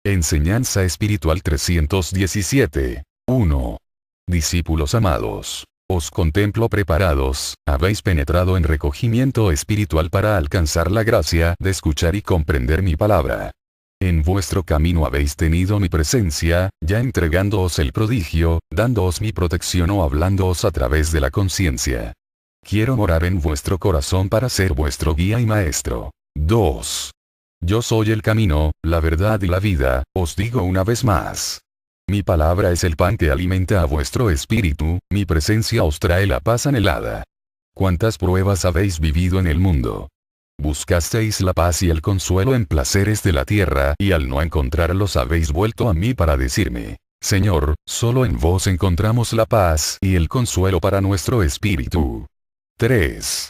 Enseñanza espiritual 317. 1. Discípulos amados. Os contemplo preparados, habéis penetrado en recogimiento espiritual para alcanzar la gracia de escuchar y comprender mi palabra. En vuestro camino habéis tenido mi presencia, ya entregándoos el prodigio, dándoos mi protección o hablándoos a través de la conciencia. Quiero morar en vuestro corazón para ser vuestro guía y maestro. 2. Yo soy el camino, la verdad y la vida, os digo una vez más. Mi palabra es el pan que alimenta a vuestro espíritu, mi presencia os trae la paz anhelada. ¿Cuántas pruebas habéis vivido en el mundo? Buscasteis la paz y el consuelo en placeres de la tierra y al no encontrarlos habéis vuelto a mí para decirme, Señor, solo en vos encontramos la paz y el consuelo para nuestro espíritu. 3.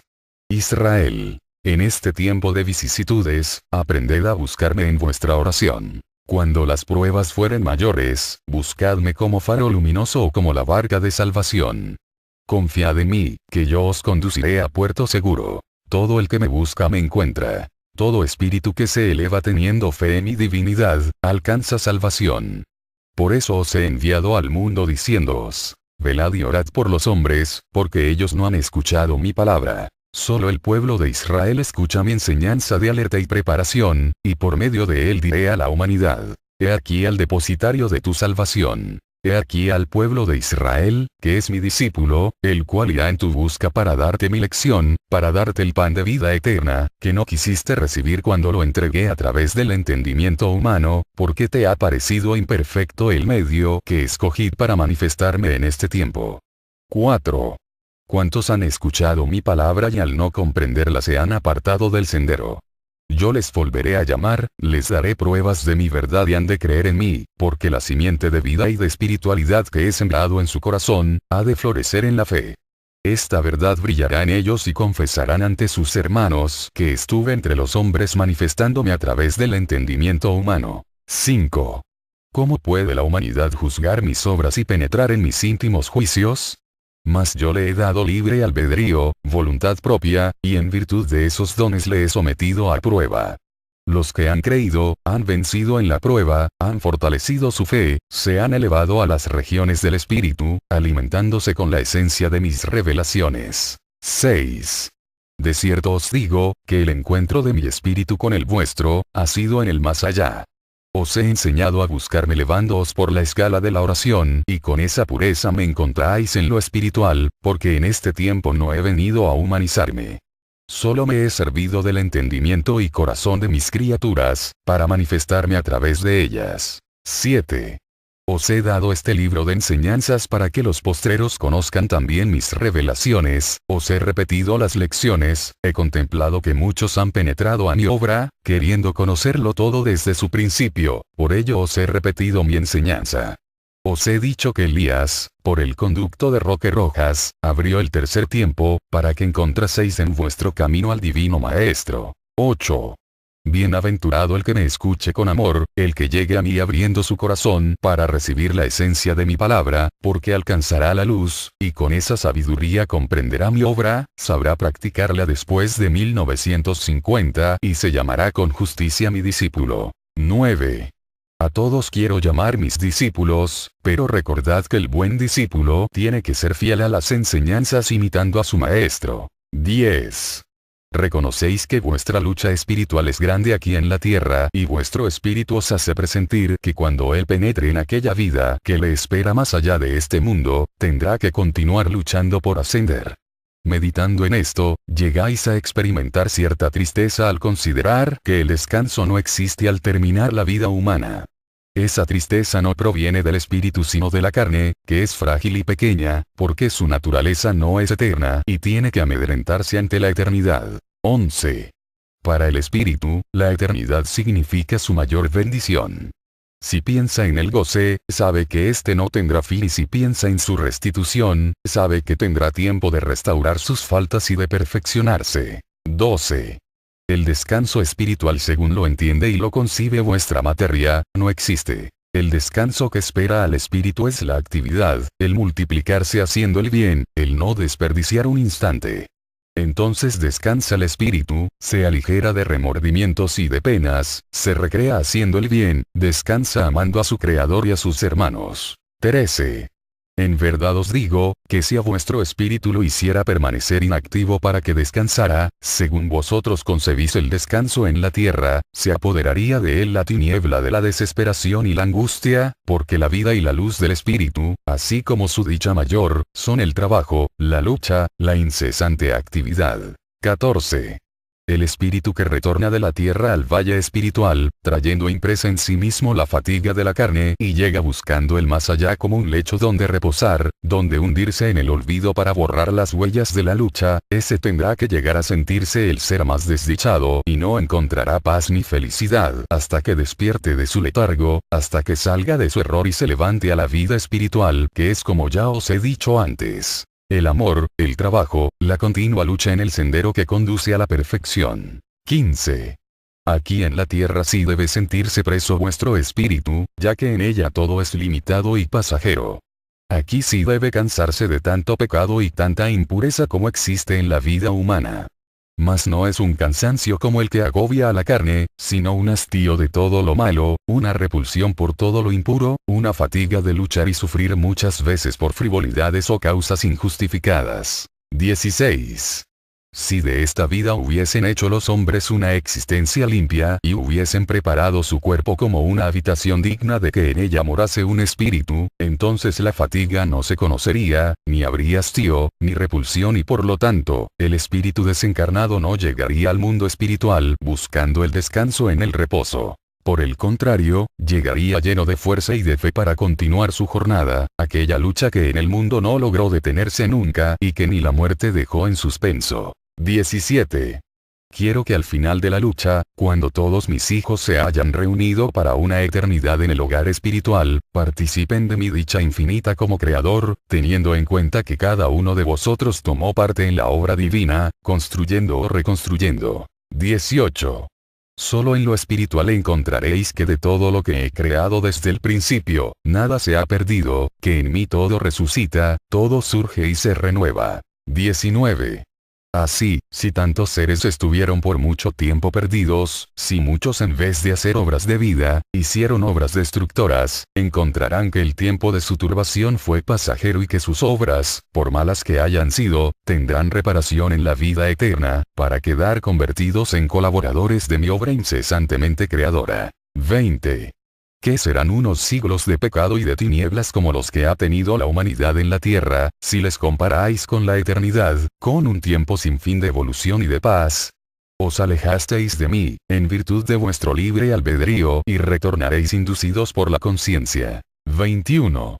Israel. En este tiempo de vicisitudes, aprended a buscarme en vuestra oración. Cuando las pruebas fueren mayores, buscadme como faro luminoso o como la barca de salvación. Confiad en mí, que yo os conduciré a puerto seguro. Todo el que me busca me encuentra. Todo espíritu que se eleva teniendo fe en mi divinidad, alcanza salvación. Por eso os he enviado al mundo diciéndoos, velad y orad por los hombres, porque ellos no han escuchado mi palabra. Solo el pueblo de Israel escucha mi enseñanza de alerta y preparación, y por medio de él diré a la humanidad, he aquí al depositario de tu salvación. He aquí al pueblo de Israel, que es mi discípulo, el cual irá en tu busca para darte mi lección, para darte el pan de vida eterna, que no quisiste recibir cuando lo entregué a través del entendimiento humano, porque te ha parecido imperfecto el medio que escogí para manifestarme en este tiempo. 4. ¿Cuántos han escuchado mi palabra y al no comprenderla se han apartado del sendero? Yo les volveré a llamar, les daré pruebas de mi verdad y han de creer en mí, porque la simiente de vida y de espiritualidad que he sembrado en su corazón, ha de florecer en la fe. Esta verdad brillará en ellos y confesarán ante sus hermanos que estuve entre los hombres manifestándome a través del entendimiento humano. 5. ¿Cómo puede la humanidad juzgar mis obras y penetrar en mis íntimos juicios? Mas yo le he dado libre albedrío, voluntad propia, y en virtud de esos dones le he sometido a prueba. Los que han creído, han vencido en la prueba, han fortalecido su fe, se han elevado a las regiones del espíritu, alimentándose con la esencia de mis revelaciones. 6. De cierto os digo, que el encuentro de mi espíritu con el vuestro, ha sido en el más allá. Os he enseñado a buscarme elevándoos por la escala de la oración y con esa pureza me encontráis en lo espiritual, porque en este tiempo no he venido a humanizarme. Solo me he servido del entendimiento y corazón de mis criaturas, para manifestarme a través de ellas. 7. Os he dado este libro de enseñanzas para que los postreros conozcan también mis revelaciones, os he repetido las lecciones, he contemplado que muchos han penetrado a mi obra, queriendo conocerlo todo desde su principio, por ello os he repetido mi enseñanza. Os he dicho que Elías, por el conducto de Roque Rojas, abrió el tercer tiempo, para que encontraseis en vuestro camino al divino Maestro. 8. Bienaventurado el que me escuche con amor, el que llegue a mí abriendo su corazón para recibir la esencia de mi palabra, porque alcanzará la luz, y con esa sabiduría comprenderá mi obra, sabrá practicarla después de 1950 y se llamará con justicia mi discípulo. 9. A todos quiero llamar mis discípulos, pero recordad que el buen discípulo tiene que ser fiel a las enseñanzas imitando a su maestro. 10. Reconocéis que vuestra lucha espiritual es grande aquí en la tierra y vuestro espíritu os hace presentir que cuando él penetre en aquella vida que le espera más allá de este mundo, tendrá que continuar luchando por ascender. Meditando en esto, llegáis a experimentar cierta tristeza al considerar que el descanso no existe al terminar la vida humana. Esa tristeza no proviene del espíritu sino de la carne, que es frágil y pequeña, porque su naturaleza no es eterna y tiene que amedrentarse ante la eternidad. 11. Para el espíritu, la eternidad significa su mayor bendición. Si piensa en el goce, sabe que éste no tendrá fin y si piensa en su restitución, sabe que tendrá tiempo de restaurar sus faltas y de perfeccionarse. 12. El descanso espiritual según lo entiende y lo concibe vuestra materia, no existe. El descanso que espera al espíritu es la actividad, el multiplicarse haciendo el bien, el no desperdiciar un instante. Entonces descansa el espíritu, se aligera de remordimientos y de penas, se recrea haciendo el bien, descansa amando a su Creador y a sus hermanos. 13. En verdad os digo, que si a vuestro espíritu lo hiciera permanecer inactivo para que descansara, según vosotros concebís el descanso en la tierra, se apoderaría de él la tiniebla de la desesperación y la angustia, porque la vida y la luz del espíritu, así como su dicha mayor, son el trabajo, la lucha, la incesante actividad. 14. El espíritu que retorna de la tierra al valle espiritual, trayendo impresa en sí mismo la fatiga de la carne y llega buscando el más allá como un lecho donde reposar, donde hundirse en el olvido para borrar las huellas de la lucha, ese tendrá que llegar a sentirse el ser más desdichado y no encontrará paz ni felicidad hasta que despierte de su letargo, hasta que salga de su error y se levante a la vida espiritual, que es como ya os he dicho antes. El amor, el trabajo, la continua lucha en el sendero que conduce a la perfección. 15. Aquí en la tierra sí debe sentirse preso vuestro espíritu, ya que en ella todo es limitado y pasajero. Aquí sí debe cansarse de tanto pecado y tanta impureza como existe en la vida humana. Mas no es un cansancio como el que agobia a la carne, sino un hastío de todo lo malo, una repulsión por todo lo impuro, una fatiga de luchar y sufrir muchas veces por frivolidades o causas injustificadas. 16. Si de esta vida hubiesen hecho los hombres una existencia limpia y hubiesen preparado su cuerpo como una habitación digna de que en ella morase un espíritu, entonces la fatiga no se conocería, ni habría hastío, ni repulsión y por lo tanto, el espíritu desencarnado no llegaría al mundo espiritual buscando el descanso en el reposo. Por el contrario, llegaría lleno de fuerza y de fe para continuar su jornada, aquella lucha que en el mundo no logró detenerse nunca y que ni la muerte dejó en suspenso. 17. Quiero que al final de la lucha, cuando todos mis hijos se hayan reunido para una eternidad en el hogar espiritual, participen de mi dicha infinita como Creador, teniendo en cuenta que cada uno de vosotros tomó parte en la obra divina, construyendo o reconstruyendo. 18. Solo en lo espiritual encontraréis que de todo lo que he creado desde el principio, nada se ha perdido, que en mí todo resucita, todo surge y se renueva. 19. Así, si tantos seres estuvieron por mucho tiempo perdidos, si muchos en vez de hacer obras de vida, hicieron obras destructoras, encontrarán que el tiempo de su turbación fue pasajero y que sus obras, por malas que hayan sido, tendrán reparación en la vida eterna, para quedar convertidos en colaboradores de mi obra incesantemente creadora. 20. ¿Qué serán unos siglos de pecado y de tinieblas como los que ha tenido la humanidad en la tierra, si les comparáis con la eternidad, con un tiempo sin fin de evolución y de paz? Os alejasteis de mí, en virtud de vuestro libre albedrío, y retornaréis inducidos por la conciencia. 21.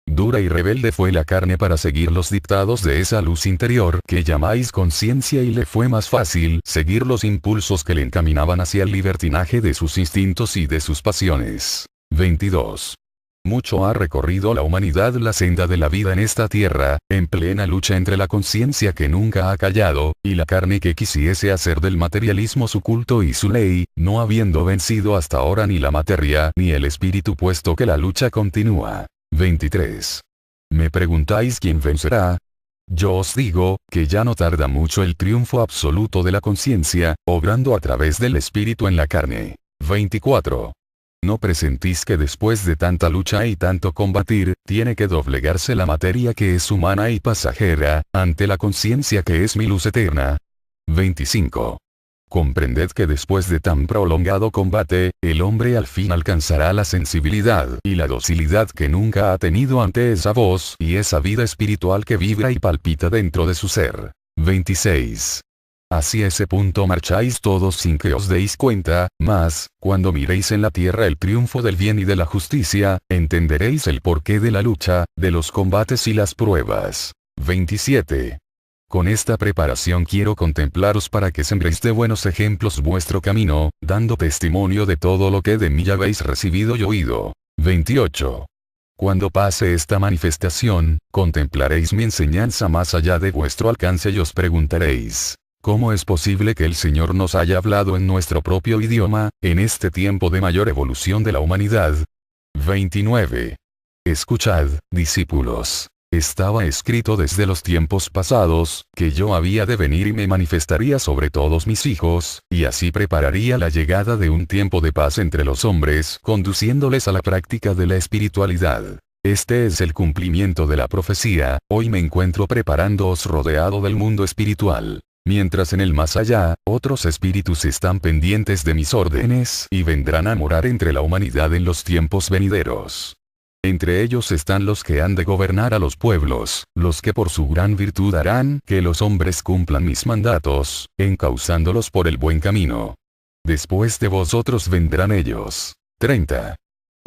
Dura y rebelde fue la carne para seguir los dictados de esa luz interior que llamáis conciencia y le fue más fácil seguir los impulsos que le encaminaban hacia el libertinaje de sus instintos y de sus pasiones. 22. Mucho ha recorrido la humanidad la senda de la vida en esta tierra, en plena lucha entre la conciencia que nunca ha callado, y la carne que quisiese hacer del materialismo su culto y su ley, no habiendo vencido hasta ahora ni la materia ni el espíritu puesto que la lucha continúa. 23. ¿Me preguntáis quién vencerá? Yo os digo, que ya no tarda mucho el triunfo absoluto de la conciencia, obrando a través del espíritu en la carne. 24. ¿No presentís que después de tanta lucha y tanto combatir, tiene que doblegarse la materia que es humana y pasajera, ante la conciencia que es mi luz eterna? 25. Comprended que después de tan prolongado combate, el hombre al fin alcanzará la sensibilidad y la docilidad que nunca ha tenido ante esa voz y esa vida espiritual que vibra y palpita dentro de su ser. 26. Hacia ese punto marcháis todos sin que os deis cuenta, mas, cuando miréis en la tierra el triunfo del bien y de la justicia, entenderéis el porqué de la lucha, de los combates y las pruebas. 27. Con esta preparación quiero contemplaros para que sembréis de buenos ejemplos vuestro camino, dando testimonio de todo lo que de mí habéis recibido y oído. 28. Cuando pase esta manifestación, contemplaréis mi enseñanza más allá de vuestro alcance y os preguntaréis, ¿cómo es posible que el Señor nos haya hablado en nuestro propio idioma, en este tiempo de mayor evolución de la humanidad? 29. Escuchad, discípulos. Estaba escrito desde los tiempos pasados, que yo había de venir y me manifestaría sobre todos mis hijos, y así prepararía la llegada de un tiempo de paz entre los hombres, conduciéndoles a la práctica de la espiritualidad. Este es el cumplimiento de la profecía. Hoy me encuentro preparándoos rodeado del mundo espiritual. Mientras en el más allá, otros espíritus están pendientes de mis órdenes y vendrán a morar entre la humanidad en los tiempos venideros. Entre ellos están los que han de gobernar a los pueblos, los que por su gran virtud harán que los hombres cumplan mis mandatos, encauzándolos por el buen camino. Después de vosotros vendrán ellos. 30.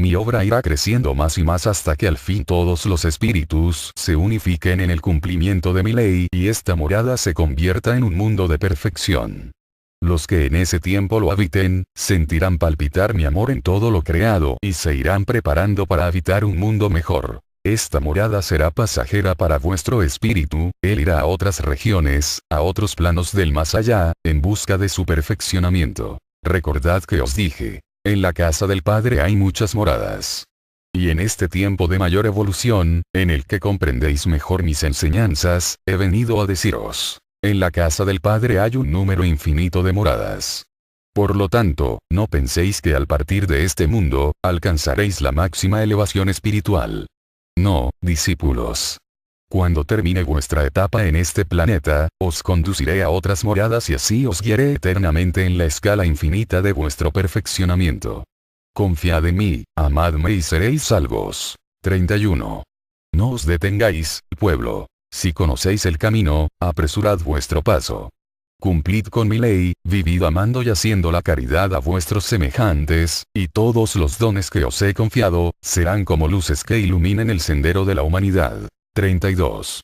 Mi obra irá creciendo más y más hasta que al fin todos los espíritus se unifiquen en el cumplimiento de mi ley y esta morada se convierta en un mundo de perfección. Los que en ese tiempo lo habiten, sentirán palpitar mi amor en todo lo creado y se irán preparando para habitar un mundo mejor. Esta morada será pasajera para vuestro espíritu, él irá a otras regiones, a otros planos del más allá, en busca de su perfeccionamiento. Recordad que os dije, en la casa del Padre hay muchas moradas. Y en este tiempo de mayor evolución, en el que comprendéis mejor mis enseñanzas, he venido a deciros. En la casa del Padre hay un número infinito de moradas. Por lo tanto, no penséis que al partir de este mundo, alcanzaréis la máxima elevación espiritual. No, discípulos. Cuando termine vuestra etapa en este planeta, os conduciré a otras moradas y así os guiaré eternamente en la escala infinita de vuestro perfeccionamiento. Confiad en mí, amadme y seréis salvos. 31. No os detengáis, pueblo. Si conocéis el camino, apresurad vuestro paso. Cumplid con mi ley, vivid amando y haciendo la caridad a vuestros semejantes, y todos los dones que os he confiado, serán como luces que iluminen el sendero de la humanidad. 32.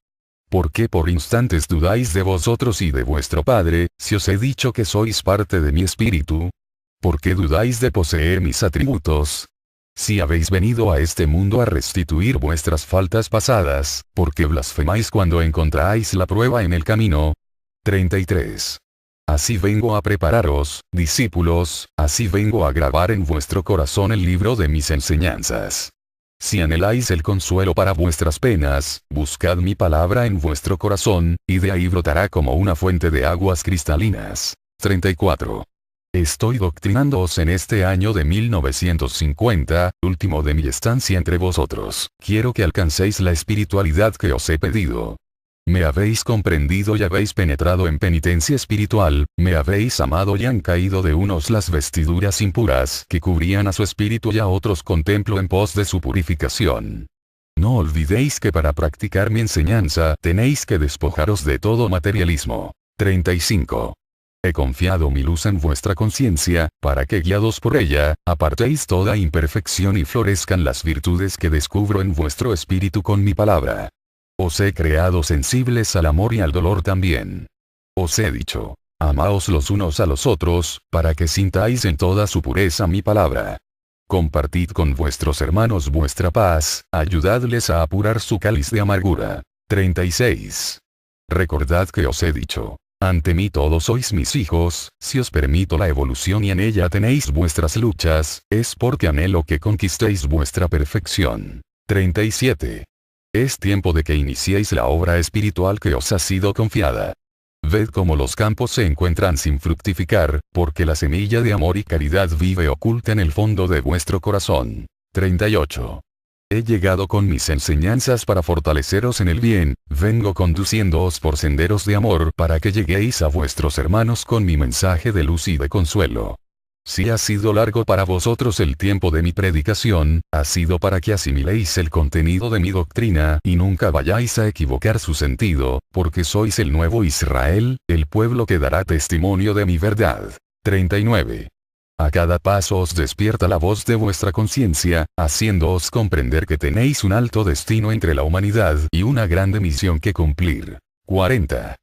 ¿Por qué por instantes dudáis de vosotros y de vuestro Padre, si os he dicho que sois parte de mi espíritu? ¿Por qué dudáis de poseer mis atributos? Si habéis venido a este mundo a restituir vuestras faltas pasadas, ¿por qué blasfemáis cuando encontráis la prueba en el camino? 33. Así vengo a prepararos, discípulos, así vengo a grabar en vuestro corazón el libro de mis enseñanzas. Si anheláis el consuelo para vuestras penas, buscad mi palabra en vuestro corazón, y de ahí brotará como una fuente de aguas cristalinas. 34. Estoy doctrinándoos en este año de 1950, último de mi estancia entre vosotros. Quiero que alcancéis la espiritualidad que os he pedido. Me habéis comprendido y habéis penetrado en penitencia espiritual, me habéis amado y han caído de unos las vestiduras impuras que cubrían a su espíritu y a otros contemplo en pos de su purificación. No olvidéis que para practicar mi enseñanza tenéis que despojaros de todo materialismo. 35. He confiado mi luz en vuestra conciencia, para que guiados por ella, apartéis toda imperfección y florezcan las virtudes que descubro en vuestro espíritu con mi palabra. Os he creado sensibles al amor y al dolor también. Os he dicho, amaos los unos a los otros, para que sintáis en toda su pureza mi palabra. Compartid con vuestros hermanos vuestra paz, ayudadles a apurar su cáliz de amargura. 36. Recordad que os he dicho. Ante mí todos sois mis hijos, si os permito la evolución y en ella tenéis vuestras luchas, es porque anhelo que conquistéis vuestra perfección. 37. Es tiempo de que iniciéis la obra espiritual que os ha sido confiada. Ved cómo los campos se encuentran sin fructificar, porque la semilla de amor y caridad vive oculta en el fondo de vuestro corazón. 38. He llegado con mis enseñanzas para fortaleceros en el bien, vengo conduciéndoos por senderos de amor para que lleguéis a vuestros hermanos con mi mensaje de luz y de consuelo. Si ha sido largo para vosotros el tiempo de mi predicación, ha sido para que asimiléis el contenido de mi doctrina y nunca vayáis a equivocar su sentido, porque sois el nuevo Israel, el pueblo que dará testimonio de mi verdad. 39. A cada paso os despierta la voz de vuestra conciencia, haciéndoos comprender que tenéis un alto destino entre la humanidad y una grande misión que cumplir. 40.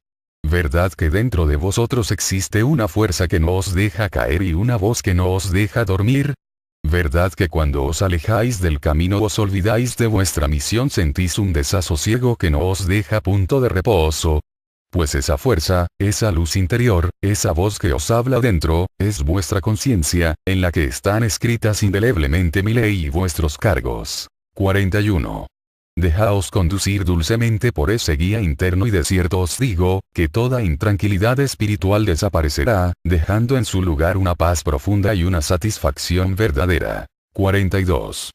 ¿Verdad que dentro de vosotros existe una fuerza que no os deja caer y una voz que no os deja dormir? ¿Verdad que cuando os alejáis del camino os olvidáis de vuestra misión sentís un desasosiego que no os deja punto de reposo? Pues esa fuerza, esa luz interior, esa voz que os habla dentro, es vuestra conciencia, en la que están escritas indeleblemente mi ley y vuestros cargos. 41. Dejaos conducir dulcemente por ese guía interno y de cierto os digo, que toda intranquilidad espiritual desaparecerá, dejando en su lugar una paz profunda y una satisfacción verdadera. 42.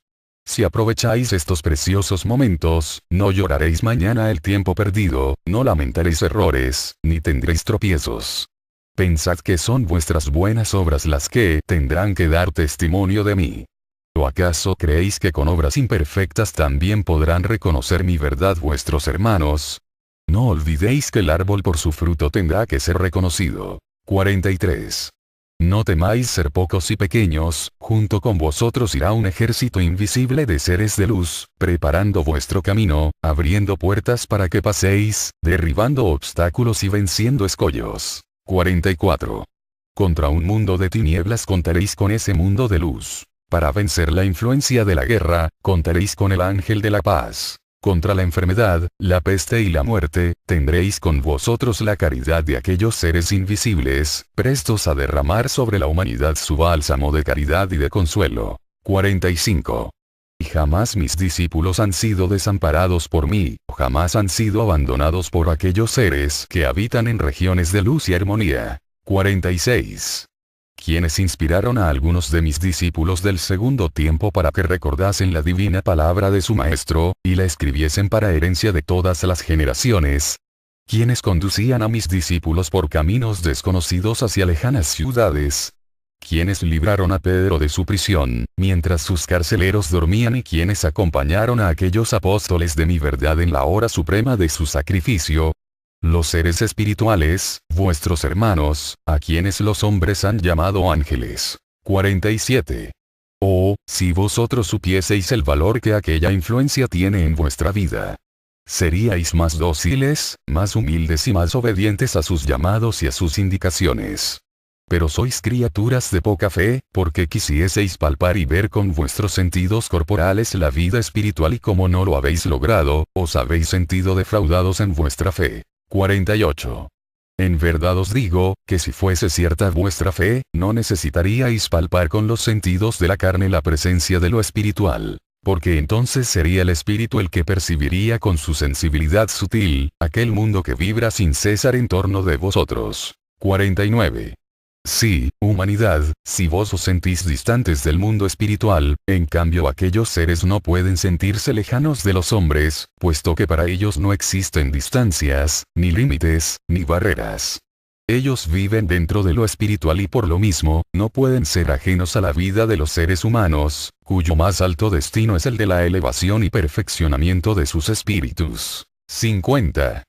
Si aprovecháis estos preciosos momentos, no lloraréis mañana el tiempo perdido, no lamentaréis errores, ni tendréis tropiezos. Pensad que son vuestras buenas obras las que tendrán que dar testimonio de mí. ¿O acaso creéis que con obras imperfectas también podrán reconocer mi verdad vuestros hermanos? No olvidéis que el árbol por su fruto tendrá que ser reconocido. 43. No temáis ser pocos y pequeños, junto con vosotros irá un ejército invisible de seres de luz, preparando vuestro camino, abriendo puertas para que paséis, derribando obstáculos y venciendo escollos. 44. Contra un mundo de tinieblas contaréis con ese mundo de luz. Para vencer la influencia de la guerra, contaréis con el ángel de la paz. Contra la enfermedad, la peste y la muerte, tendréis con vosotros la caridad de aquellos seres invisibles, prestos a derramar sobre la humanidad su bálsamo de caridad y de consuelo. 45. Y jamás mis discípulos han sido desamparados por mí, jamás han sido abandonados por aquellos seres que habitan en regiones de luz y armonía. 46. Quienes inspiraron a algunos de mis discípulos del segundo tiempo para que recordasen la divina palabra de su Maestro, y la escribiesen para herencia de todas las generaciones. Quienes conducían a mis discípulos por caminos desconocidos hacia lejanas ciudades. Quienes libraron a Pedro de su prisión, mientras sus carceleros dormían y quienes acompañaron a aquellos apóstoles de mi verdad en la hora suprema de su sacrificio. Los seres espirituales, vuestros hermanos, a quienes los hombres han llamado ángeles. 47. Oh, si vosotros supieseis el valor que aquella influencia tiene en vuestra vida. Seríais más dóciles, más humildes y más obedientes a sus llamados y a sus indicaciones. Pero sois criaturas de poca fe, porque quisieseis palpar y ver con vuestros sentidos corporales la vida espiritual y como no lo habéis logrado, os habéis sentido defraudados en vuestra fe. 48. En verdad os digo, que si fuese cierta vuestra fe, no necesitaríais palpar con los sentidos de la carne la presencia de lo espiritual, porque entonces sería el espíritu el que percibiría con su sensibilidad sutil, aquel mundo que vibra sin cesar en torno de vosotros. 49. Sí, humanidad, si vos os sentís distantes del mundo espiritual, en cambio aquellos seres no pueden sentirse lejanos de los hombres, puesto que para ellos no existen distancias, ni límites, ni barreras. Ellos viven dentro de lo espiritual y por lo mismo, no pueden ser ajenos a la vida de los seres humanos, cuyo más alto destino es el de la elevación y perfeccionamiento de sus espíritus. 50.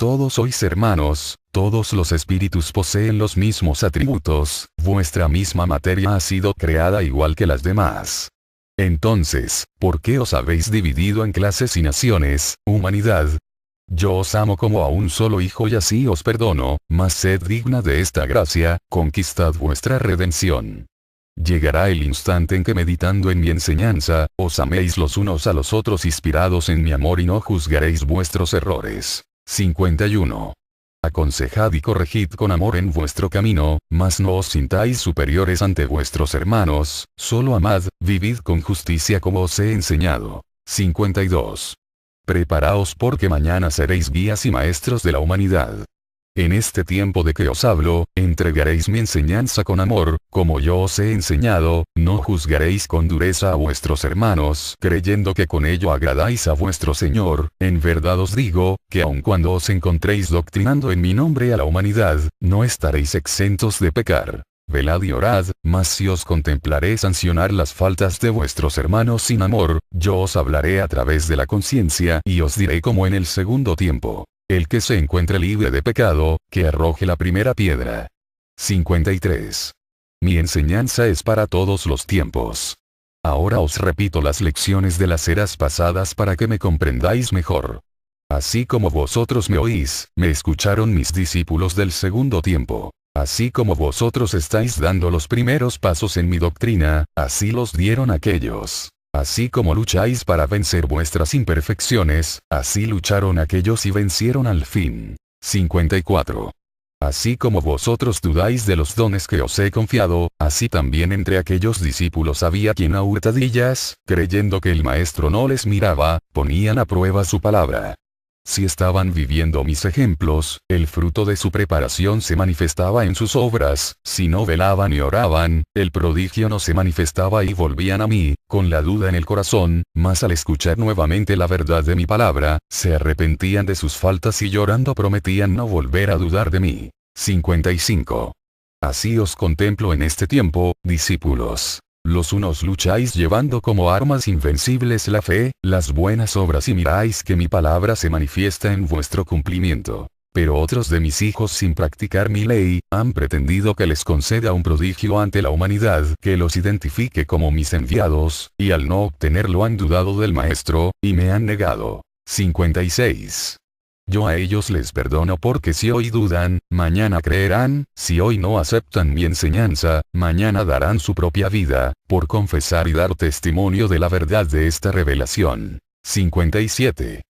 Todos sois hermanos, todos los espíritus poseen los mismos atributos, vuestra misma materia ha sido creada igual que las demás. Entonces, ¿por qué os habéis dividido en clases y naciones, humanidad? Yo os amo como a un solo hijo y así os perdono, mas sed digna de esta gracia, conquistad vuestra redención. Llegará el instante en que meditando en mi enseñanza, os améis los unos a los otros inspirados en mi amor y no juzgaréis vuestros errores. 51. Aconsejad y corregid con amor en vuestro camino, mas no os sintáis superiores ante vuestros hermanos, solo amad, vivid con justicia como os he enseñado. 52. Preparaos porque mañana seréis guías y maestros de la humanidad. En este tiempo de que os hablo, entregaréis mi enseñanza con amor, como yo os he enseñado, no juzgaréis con dureza a vuestros hermanos, creyendo que con ello agradáis a vuestro Señor. En verdad os digo, que aun cuando os encontréis doctrinando en mi nombre a la humanidad, no estaréis exentos de pecar. Velad y orad, mas si os contemplaré sancionar las faltas de vuestros hermanos sin amor, yo os hablaré a través de la conciencia y os diré como en el segundo tiempo. El que se encuentre libre de pecado, que arroje la primera piedra. 53. Mi enseñanza es para todos los tiempos. Ahora os repito las lecciones de las eras pasadas para que me comprendáis mejor. Así como vosotros me oís, me escucharon mis discípulos del segundo tiempo. Así como vosotros estáis dando los primeros pasos en mi doctrina, así los dieron aquellos. Así como lucháis para vencer vuestras imperfecciones, así lucharon aquellos y vencieron al fin. 54. Así como vosotros dudáis de los dones que os he confiado, así también entre aquellos discípulos había quien a hurtadillas, creyendo que el maestro no les miraba, ponían a prueba su palabra. Si estaban viviendo mis ejemplos, el fruto de su preparación se manifestaba en sus obras; si no velaban y oraban, el prodigio no se manifestaba y volvían a mí, con la duda en el corazón, mas al escuchar nuevamente la verdad de mi palabra, se arrepentían de sus faltas y llorando prometían no volver a dudar de mí. 55. Así os contemplo en este tiempo, discípulos. Los unos lucháis llevando como armas invencibles la fe, las buenas obras y miráis que mi palabra se manifiesta en vuestro cumplimiento. Pero otros de mis hijos sin practicar mi ley, han pretendido que les conceda un prodigio ante la humanidad que los identifique como mis enviados, y al no obtenerlo han dudado del Maestro, y me han negado. 56. Yo a ellos les perdono porque si hoy dudan, mañana creerán; si hoy no aceptan mi enseñanza, mañana darán su propia vida, por confesar y dar testimonio de la verdad de esta revelación. 57.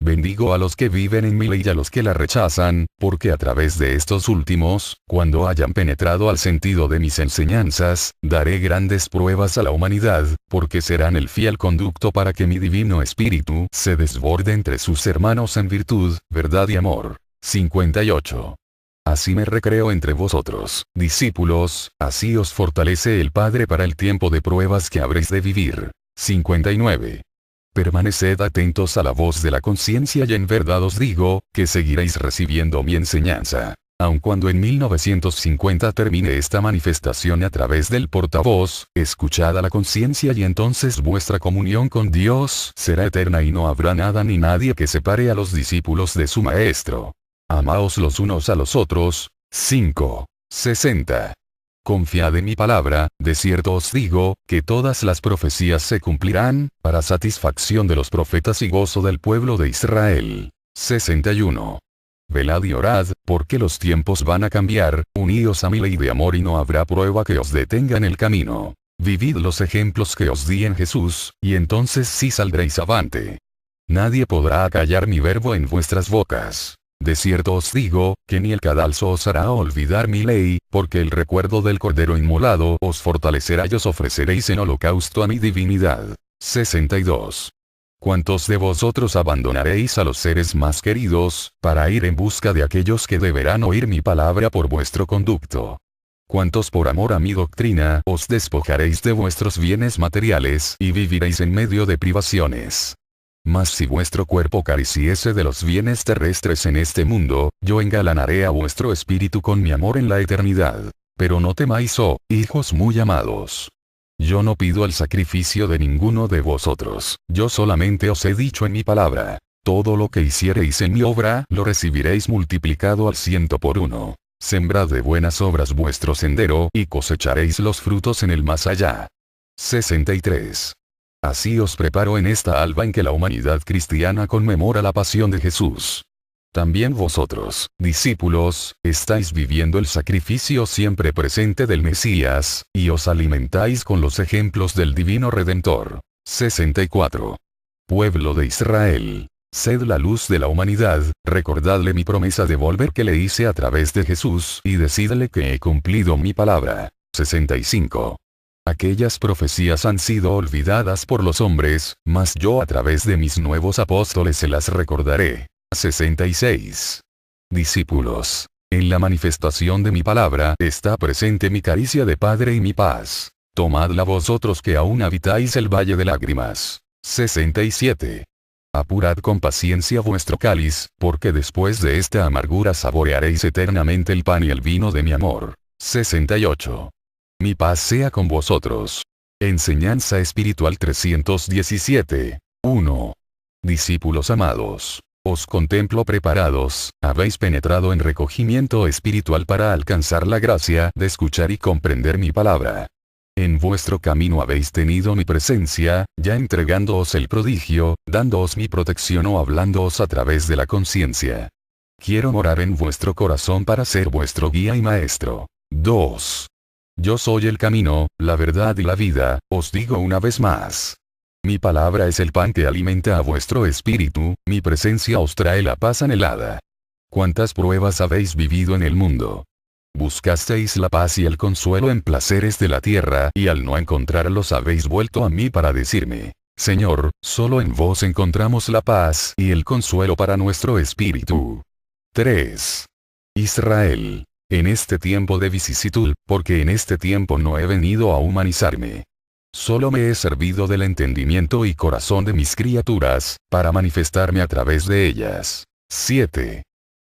Bendigo a los que viven en mi ley y a los que la rechazan, porque a través de estos últimos, cuando hayan penetrado al sentido de mis enseñanzas, daré grandes pruebas a la humanidad, porque serán el fiel conducto para que mi divino espíritu se desborde entre sus hermanos en virtud, verdad y amor. 58. Así me recreo entre vosotros, discípulos, así os fortalece el Padre para el tiempo de pruebas que habréis de vivir. 59. Permaneced atentos a la voz de la conciencia y en verdad os digo, que seguiréis recibiendo mi enseñanza. Aun cuando en 1950 termine esta manifestación a través del portavoz, escuchad a la conciencia y entonces vuestra comunión con Dios será eterna y no habrá nada ni nadie que separe a los discípulos de su Maestro. Amaos los unos a los otros. 5. 60. Confiad en mi palabra, de cierto os digo, que todas las profecías se cumplirán, para satisfacción de los profetas y gozo del pueblo de Israel. 61. Velad y orad, porque los tiempos van a cambiar; uníos a mi ley de amor y no habrá prueba que os detenga en el camino. Vivid los ejemplos que os di en Jesús, y entonces sí saldréis avante. Nadie podrá acallar mi verbo en vuestras bocas. De cierto os digo, que ni el cadalso os hará olvidar mi ley, porque el recuerdo del Cordero inmolado os fortalecerá y os ofreceréis en holocausto a mi divinidad. 62. ¿Cuántos de vosotros abandonaréis a los seres más queridos, para ir en busca de aquellos que deberán oír mi palabra por vuestro conducto? ¿Cuántos por amor a mi doctrina os despojaréis de vuestros bienes materiales y viviréis en medio de privaciones? Mas si vuestro cuerpo careciese de los bienes terrestres en este mundo, yo engalanaré a vuestro espíritu con mi amor en la eternidad. Pero no temáis, oh hijos muy amados. Yo no pido el sacrificio de ninguno de vosotros, yo solamente os he dicho en mi palabra. Todo lo que hiciereis en mi obra, lo recibiréis multiplicado al 100 por 1. Sembrad de buenas obras vuestro sendero, y cosecharéis los frutos en el más allá. 63. Así os preparo en esta alba en que la humanidad cristiana conmemora la pasión de Jesús. También vosotros, discípulos, estáis viviendo el sacrificio siempre presente del Mesías, y os alimentáis con los ejemplos del Divino Redentor. 64. Pueblo de Israel, sed la luz de la humanidad, recordadle mi promesa de volver que le hice a través de Jesús, y decidle que he cumplido mi palabra. 65. Aquellas profecías han sido olvidadas por los hombres, mas yo a través de mis nuevos apóstoles se las recordaré. 66. Discípulos, en la manifestación de mi palabra está presente mi caricia de Padre y mi paz. Tomadla vosotros que aún habitáis el valle de lágrimas. 67. Apurad con paciencia vuestro cáliz, porque después de esta amargura saborearéis eternamente el pan y el vino de mi amor. 68. Mi paz sea con vosotros. Enseñanza espiritual 317. 1. Discípulos amados, os contemplo preparados, habéis penetrado en recogimiento espiritual para alcanzar la gracia de escuchar y comprender mi palabra. En vuestro camino habéis tenido mi presencia, ya entregándoos el prodigio, dándoos mi protección o hablándoos a través de la conciencia. Quiero morar en vuestro corazón para ser vuestro guía y maestro. 2. Yo soy el camino, la verdad y la vida, os digo una vez más. Mi palabra es el pan que alimenta a vuestro espíritu, mi presencia os trae la paz anhelada. ¿Cuántas pruebas habéis vivido en el mundo? Buscasteis la paz y el consuelo en placeres de la tierra, y al no encontrarlos habéis vuelto a mí para decirme: Señor, solo en vos encontramos la paz y el consuelo para nuestro espíritu. 3. Israel. En este tiempo de vicisitud, porque en este tiempo no he venido a humanizarme. Solo me he servido del entendimiento y corazón de mis criaturas, para manifestarme a través de ellas. 7.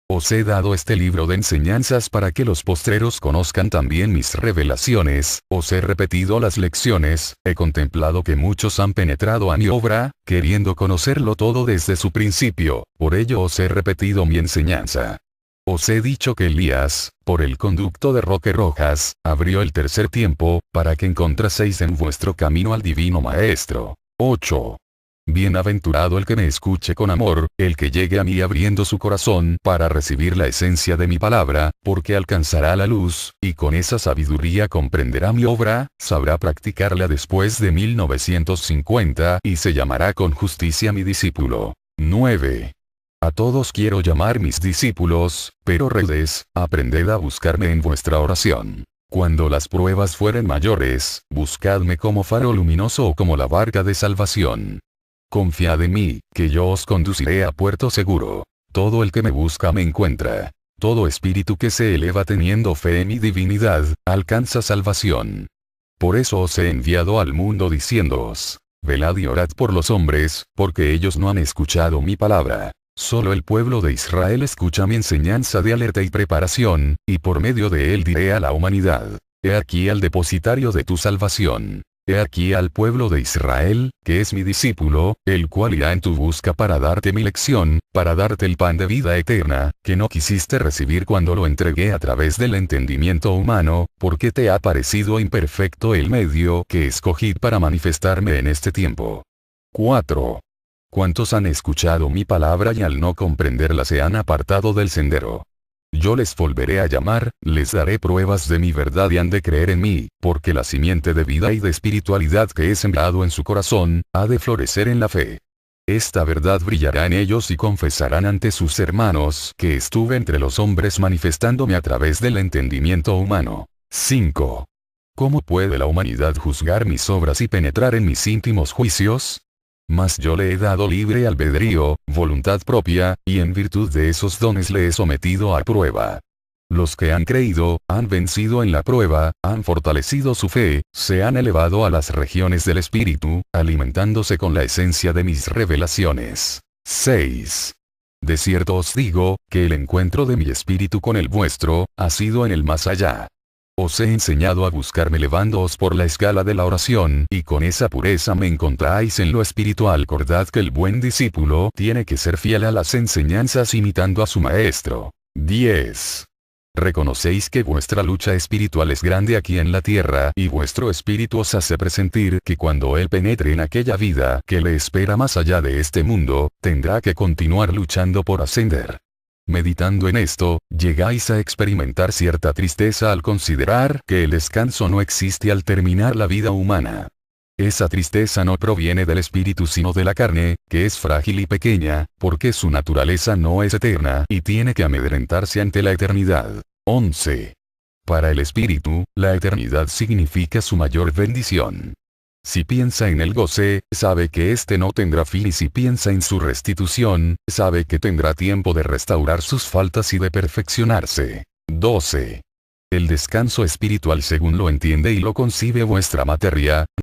Os he dado este libro de enseñanzas para que los postreros conozcan también mis revelaciones, os he repetido las lecciones, he contemplado que muchos han penetrado a mi obra, queriendo conocerlo todo desde su principio, por ello os he repetido mi enseñanza. Os he dicho que Elías, por el conducto de Roque Rojas, abrió el tercer tiempo, para que encontraseis en vuestro camino al Divino Maestro. 8. Bienaventurado el que me escuche con amor, el que llegue a mí abriendo su corazón para recibir la esencia de mi palabra, porque alcanzará la luz, y con esa sabiduría comprenderá mi obra, sabrá practicarla después de 1950 y se llamará con justicia mi discípulo. 9. A todos quiero llamar mis discípulos, pero redes, aprended a buscarme en vuestra oración. Cuando las pruebas fueren mayores, buscadme como faro luminoso o como la barca de salvación. Confiad en mí, que yo os conduciré a puerto seguro. Todo el que me busca me encuentra. Todo espíritu que se eleva teniendo fe en mi divinidad, alcanza salvación. Por eso os he enviado al mundo diciéndoos: velad y orad por los hombres, porque ellos no han escuchado mi palabra. Solo el pueblo de Israel escucha mi enseñanza de alerta y preparación, y por medio de él diré a la humanidad: he aquí al depositario de tu salvación. He aquí al pueblo de Israel, que es mi discípulo, el cual irá en tu busca para darte mi lección, para darte el pan de vida eterna, que no quisiste recibir cuando lo entregué a través del entendimiento humano, porque te ha parecido imperfecto el medio que escogí para manifestarme en este tiempo. 4. ¿Cuántos han escuchado mi palabra y al no comprenderla se han apartado del sendero? Yo les volveré a llamar, les daré pruebas de mi verdad y han de creer en mí, porque la simiente de vida y de espiritualidad que he sembrado en su corazón, ha de florecer en la fe. Esta verdad brillará en ellos y confesarán ante sus hermanos que estuve entre los hombres manifestándome a través del entendimiento humano. 5. ¿Cómo puede la humanidad juzgar mis obras y penetrar en mis íntimos juicios? Mas yo le he dado libre albedrío, voluntad propia, y en virtud de esos dones le he sometido a prueba. Los que han creído, han vencido en la prueba, han fortalecido su fe, se han elevado a las regiones del espíritu, alimentándose con la esencia de mis revelaciones. 6. De cierto os digo, que el encuentro de mi espíritu con el vuestro, ha sido en el más allá. Os he enseñado a buscarme elevándoos por la escala de la oración, y con esa pureza me encontráis en lo espiritual. Recordad que el buen discípulo tiene que ser fiel a las enseñanzas imitando a su maestro. 10. Reconocéis que vuestra lucha espiritual es grande aquí en la tierra, y vuestro espíritu os hace presentir que cuando él penetre en aquella vida que le espera más allá de este mundo, tendrá que continuar luchando por ascender. Meditando en esto, llegáis a experimentar cierta tristeza al considerar que el descanso no existe al terminar la vida humana. Esa tristeza no proviene del espíritu sino de la carne, que es frágil y pequeña, porque su naturaleza no es eterna y tiene que amedrentarse ante la eternidad. 11. Para el espíritu, la eternidad significa su mayor bendición. Si piensa en el goce, sabe que éste no tendrá fin, y si piensa en su restitución, sabe que tendrá tiempo de restaurar sus faltas y de perfeccionarse. 12. El descanso espiritual según lo entiende y lo concibe vuestra materia,